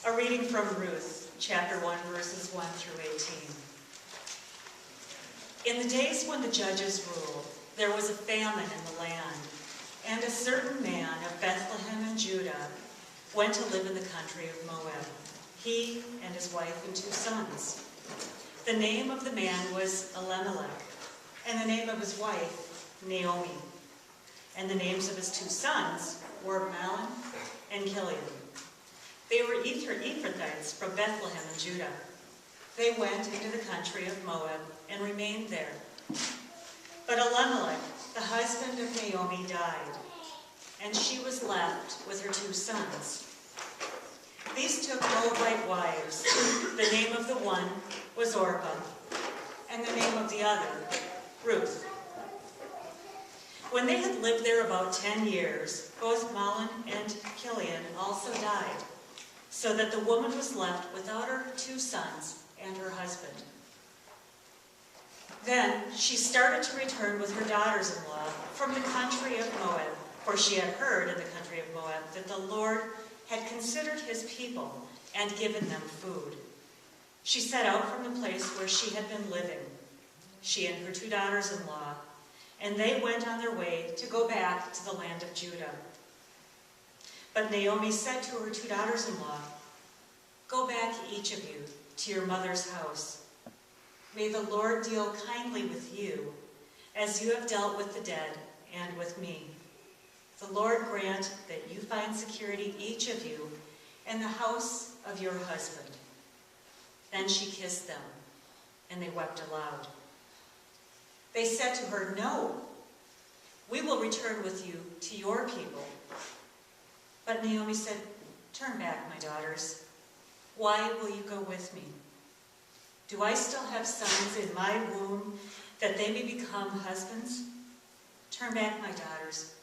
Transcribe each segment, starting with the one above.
A reading from Ruth, chapter 1, verses 1 through 18. In the days when the judges ruled, there was a famine in the land, and a certain man of Bethlehem in Judah went to live in the country of Moab, he and his wife and 2 sons. The name of the man was Elimelech, and the name of his wife, Naomi. And the names of his 2 sons were Mahlon and Chilion. They were Ephrathites from Bethlehem in Judah. They went into the country of Moab and remained there. But Elimelech, the husband of Naomi, died, and she was left with her 2 sons. These took Moabite wives. The name of the one was Orpah, and the name of the other, Ruth. When they had lived there about 10 years, both Mahlon and Chilion also died, so that the woman was left without her 2 sons and her husband. Then she started to return with her daughters-in-law from the country of Moab, for she had heard in the country of Moab that the Lord had considered his people and given them food. She set out from the place where she had been living, she and her 2 daughters-in-law, and they went on their way to go back to the land of Judah. But Naomi said to her 2 daughters-in-law, "Go back, each of you, to your mother's house. May the Lord deal kindly with you, as you have dealt with the dead and with me. The Lord grant that you find security, each of you, in the house of your husband." Then she kissed them, and they wept aloud. They said to her, "No, we will return with you to your people." But Naomi said, "Turn back, my daughters. Why will you go with me? Do I still have sons in my womb that they may become husbands? Turn back, my daughters.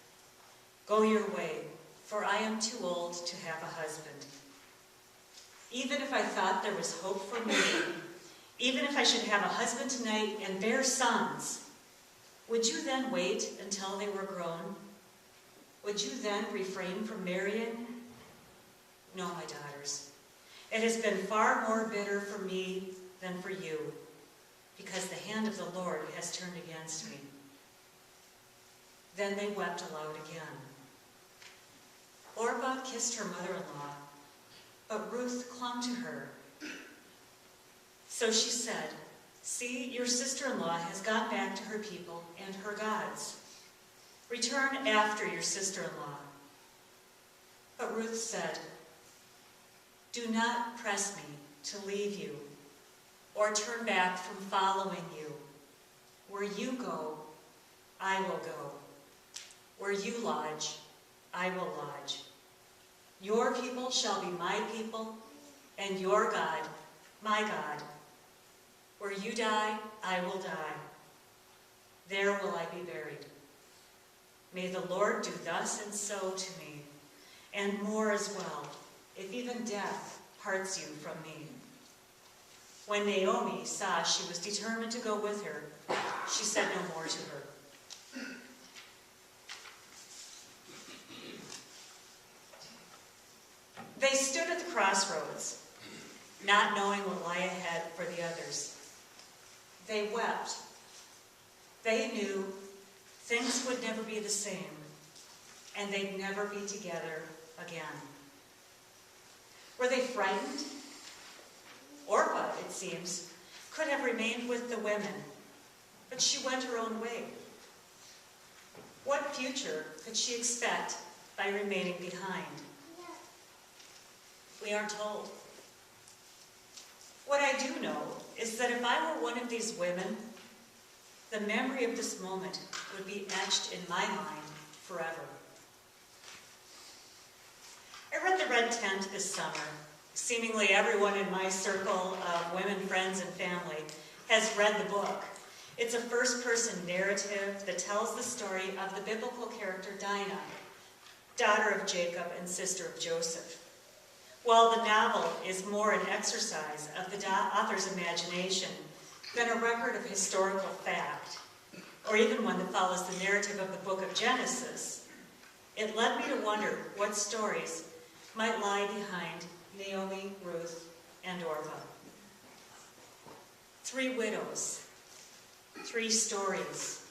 Go your way, for I am too old to have a husband. Even if I thought there was hope for me, even if I should have a husband tonight and bear sons, would you then wait until they were grown? Would you then refrain from marrying? No, my daughters. It has been far more bitter for me than for you, because the hand of the Lord has turned against me." Then they wept aloud again. Orpah kissed her mother-in-law, but Ruth clung to her. So she said, "See, your sister-in-law has gone back to her people and her gods. Return after your sister-in-law." But Ruth said, "Do not press me to leave you or turn back from following you. Where you go, I will go. Where you lodge, I will lodge. Your people shall be my people, and your God, my God. Where you die, I will die. There will I be buried. May the Lord do thus and so to me, and more as well, if even death parts you from me." When Naomi saw she was determined to go with her, she said no more to her. They stood at the crossroads, not knowing what lay ahead for the others. They wept. They knew things would never be the same, and they'd never be together again. Were they frightened? Orpah, it seems, could have remained with the women, but she went her own way. What future could she expect by remaining behind? We aren't told. What I do know is that if I were one of these women, the memory of this moment would be etched in my mind forever. I read The Red Tent this summer. Seemingly everyone in my circle of women, friends, and family has read the book. It's a first-person narrative that tells the story of the biblical character Dinah, daughter of Jacob and sister of Joseph. While the novel is more an exercise of the author's imagination than a record of historical fact, or even one that follows the narrative of the book of Genesis, it led me to wonder what stories might lie behind Naomi Three widows, three stories,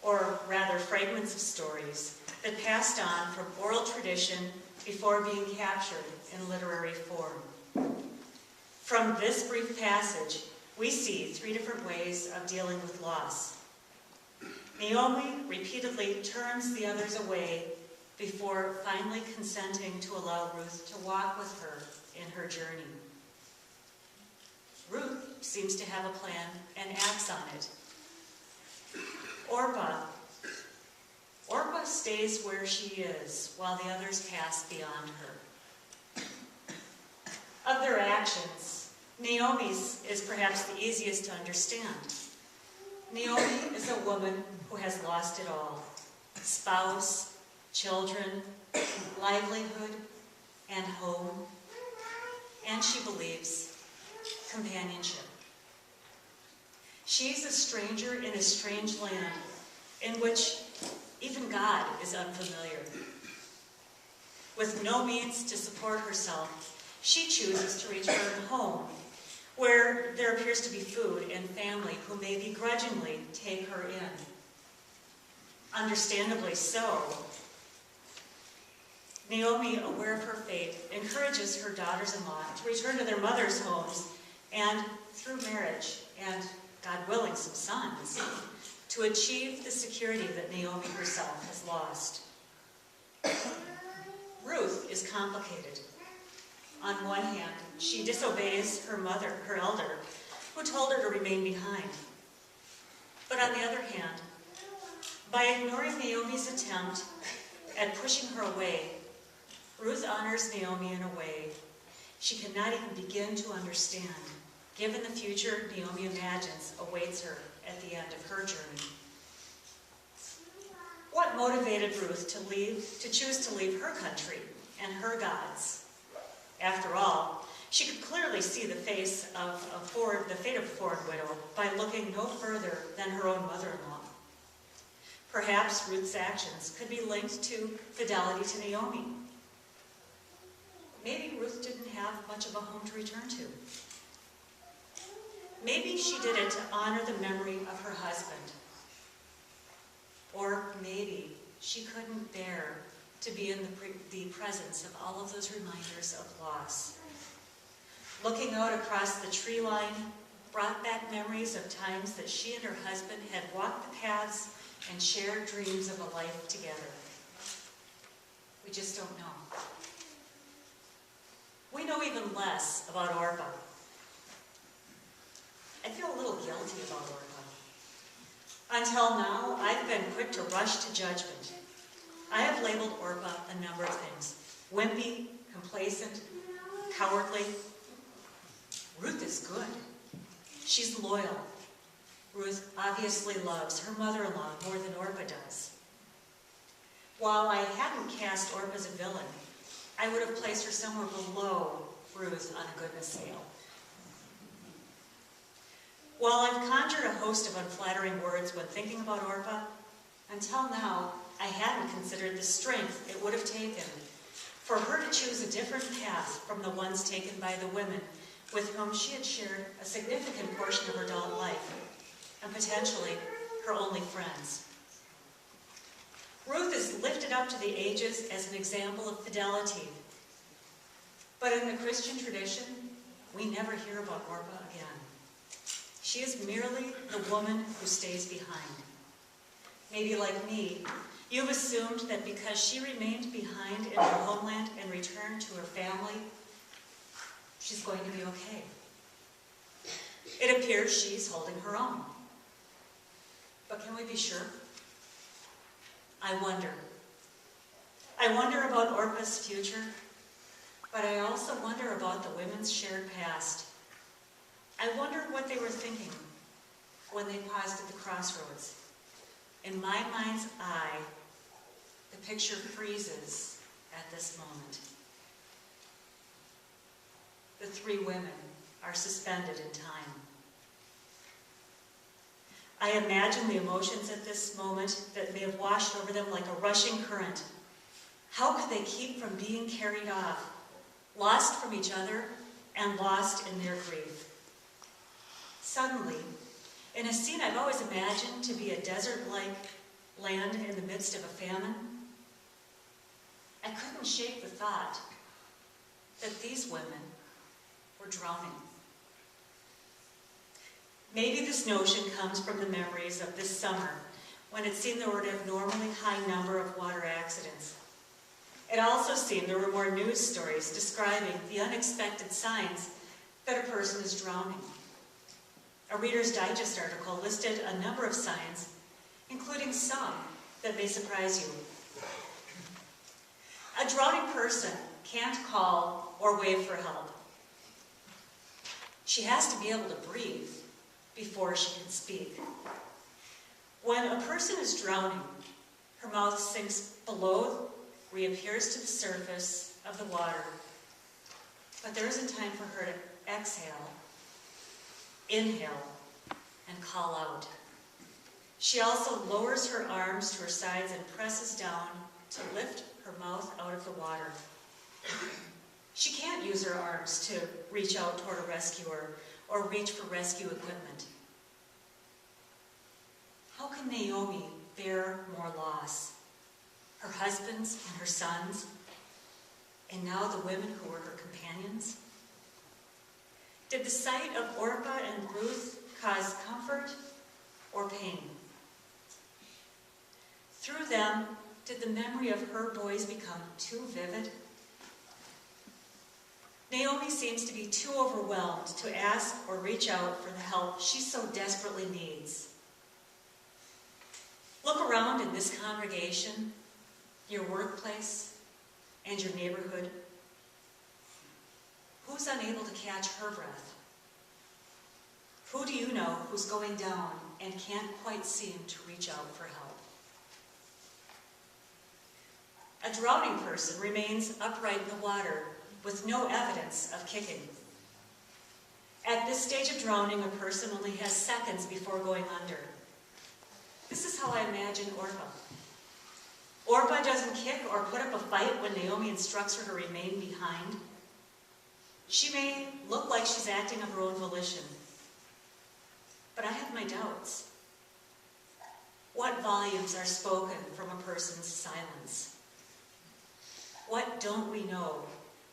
or rather fragments of stories, that passed on from oral tradition before being captured in literary form. From this brief passage, we see three different ways of dealing with loss. Naomi repeatedly turns the others away before finally consenting to allow Ruth to walk with her in her journey. Ruth seems to have a plan and acts on it. Orpah stays where she is while the others pass beyond her. Of their actions, Naomi's is perhaps the easiest to understand. Naomi is a woman who has lost it all: spouse, children, livelihood, and home, and she believes companionship. She's a stranger in a strange land in which even God is unfamiliar. With no means to support herself, she chooses to return home, where there appears to be food and family who may begrudgingly take her in. Understandably so, Naomi, aware of her fate, encourages her daughters-in-law to return to their mother's homes and, through marriage and, God willing, some sons, to achieve the security that Naomi herself has lost. Ruth is complicated. On one hand, she disobeys her mother, her elder, who told her to remain behind. But on the other hand, by ignoring Naomi's attempt at pushing her away, Ruth honors Naomi in a way she cannot even begin to understand, given the future Naomi imagines awaits her at the end of her journey. What motivated Ruth to choose to leave her country and her gods? After all, she could clearly see the fate of a foreign widow by looking no further than her own mother-in-law. Perhaps Ruth's actions could be linked to fidelity to Naomi. Maybe Ruth didn't have much of a home to return to. Maybe she did it to honor the memory of her husband. Or maybe she couldn't bear to be in the presence of all of those reminders of loss. Looking out across the tree line brought back memories of times that she and her husband had walked the paths and shared dreams of a life together. We just don't know. We know even less about Orpah. I feel a little guilty about Orpah. Until now, I've been quick to rush to judgment. I have labeled Orpah a number of things: wimpy, complacent, cowardly. Ruth is good. She's loyal. Ruth obviously loves her mother-in-law more than Orpah does. While I hadn't cast Orpah as a villain, I would have placed her somewhere below Ruth on a goodness scale. While I've conjured a host of unflattering words when thinking about Orpah, until now, I hadn't considered the strength it would have taken for her to choose a different path from the ones taken by the women with whom she had shared a significant portion of her adult life, and potentially her only friends. Ruth is lifted up to the ages as an example of fidelity. But in the Christian tradition, we never hear about Orpah again. She is merely the woman who stays behind. Maybe like me, you've assumed that because she remained behind in her homeland and returned to her family, she's going to be okay. It appears she's holding her own. But can we be sure? I wonder. I wonder about Orpah's future, but I also wonder about the women's shared past. I wonder what they were thinking when they paused at the crossroads. In my mind's eye, the picture freezes at this moment. The three women are suspended in time. I imagine the emotions at this moment that may have washed over them like a rushing current. How could they keep from being carried off, lost from each other and lost in their grief? Suddenly, in a scene I've always imagined to be a desert-like land in the midst of a famine, I couldn't shake the thought that these women were drowning. Maybe this notion comes from the memories of this summer, when it seemed there were an abnormally high number of water accidents. It also seemed there were more news stories describing the unexpected signs that a person is drowning. A Reader's Digest article listed a number of signs, including some that may surprise you. A drowning person can't call or wave for help. She has to be able to breathe before she can speak. When a person is drowning, her mouth sinks below, reappears to the surface of the water, but there isn't time for her to exhale, inhale, and call out. She also lowers her arms to her sides and presses down to lift her mouth out of the water. She can't use her arms to reach out toward a rescuer or reach for rescue equipment. How can Naomi bear more loss? Her husbands and her sons, and now the women who were her companions? Did the sight of Orpah and Ruth cause comfort or pain? Through them, did the memory of her boys become too vivid? Naomi seems to be too overwhelmed to ask or reach out for the help she so desperately needs. Look around in this congregation, your workplace, and your neighborhood. Who's unable to catch her breath? Who do you know who's going down and can't quite seem to reach out for help? A drowning person remains upright in the water with no evidence of kicking. At this stage of drowning, a person only has seconds before going under. This is how I imagine Orpah. Orpah doesn't kick or put up a fight when Naomi instructs her to remain behind. She may look like she's acting of her own volition, but I have my doubts. What volumes are spoken from a person's silence? What don't we know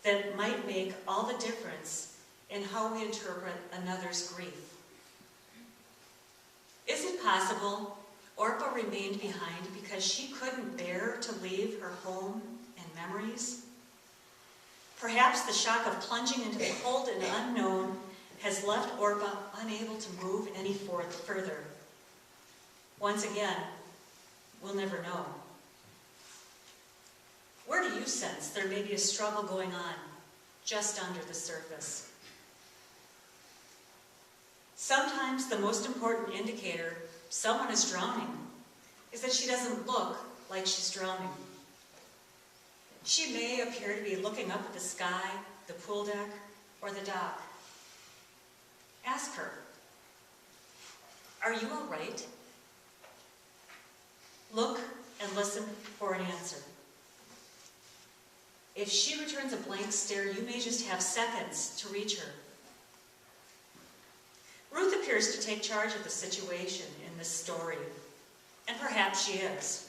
that might make all the difference in how we interpret another's grief? Is it possible Orpah remained behind because she couldn't bear to leave her home and memories? Perhaps the shock of plunging into the cold and unknown has left Orpah unable to move any further. Once again, we'll never know. Where do you sense there may be a struggle going on just under the surface? Sometimes the most important indicator someone is drowning is that she doesn't look like she's drowning. She may appear to be looking up at the sky, the pool deck, or the dock. Ask her, "Are you all right?" Look and listen for an answer. If she returns a blank stare, you may just have seconds to reach her. Ruth appears to take charge of the situation in this story, and perhaps she is.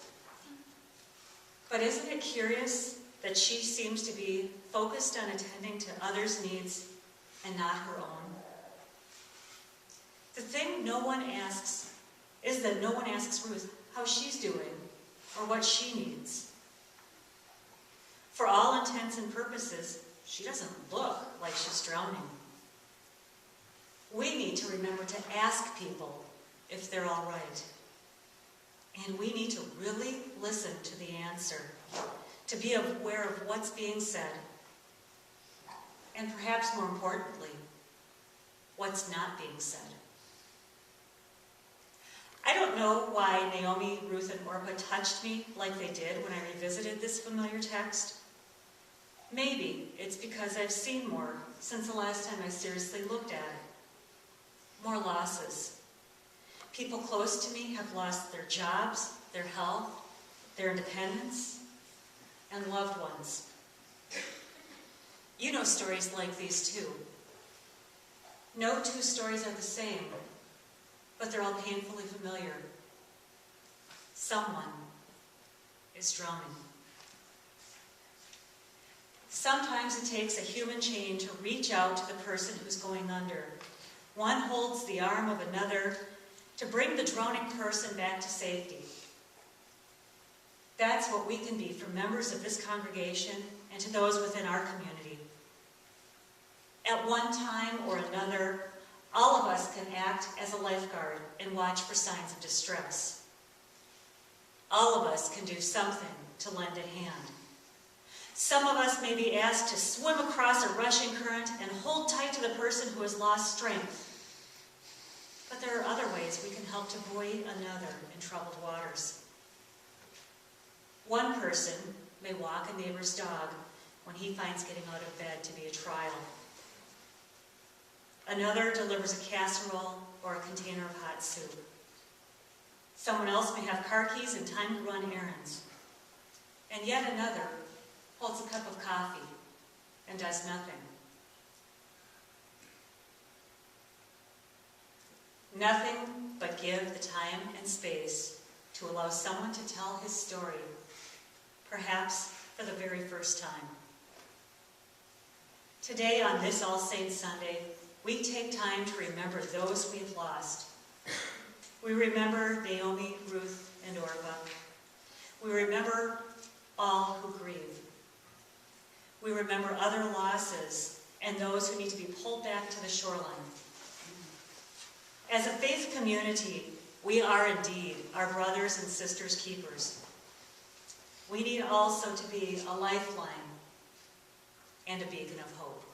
But isn't it curious that she seems to be focused on attending to others' needs and not her own? The thing no one asks is that no one asks Ruth how she's doing or what she needs. For all intents and purposes, she doesn't look like she's drowning. We need to remember to ask people if they're all right. And we need to really listen to the answer, to be aware of what's being said, and perhaps more importantly, what's not being said. I don't know why Naomi, Ruth, and Orpah touched me like they did when I revisited this familiar text. Maybe it's because I've seen more since the last time I seriously looked at it. More losses. People close to me have lost their jobs, their health, their independence, and loved ones. You know stories like these too. No two stories are the same, but they're all painfully familiar. Someone is drowning. Sometimes it takes a human chain to reach out to the person who's going under. One holds the arm of another to bring the drowning person back to safety. That's what we can be for members of this congregation and to those within our community. At one time or another, all of us can act as a lifeguard and watch for signs of distress. All of us can do something to lend a hand. Some of us may be asked to swim across a rushing current and hold tight to the person who has lost strength. But there are other ways we can help to buoy another in troubled waters. One person may walk a neighbor's dog when he finds getting out of bed to be a trial. Another delivers a casserole or a container of hot soup. Someone else may have car keys and time to run errands. And yet another holds a cup of coffee and does nothing. Nothing but give the time and space to allow someone to tell his story, perhaps for the very first time. Today, on this All Saints Sunday, we take time to remember those we've lost. We remember Naomi, Ruth, and Orpah. We remember all who grieve. We remember other losses and those who need to be pulled back to the shoreline. As a faith community, we are indeed our brothers and sisters' keepers. We need also to be a lifeline and a beacon of hope.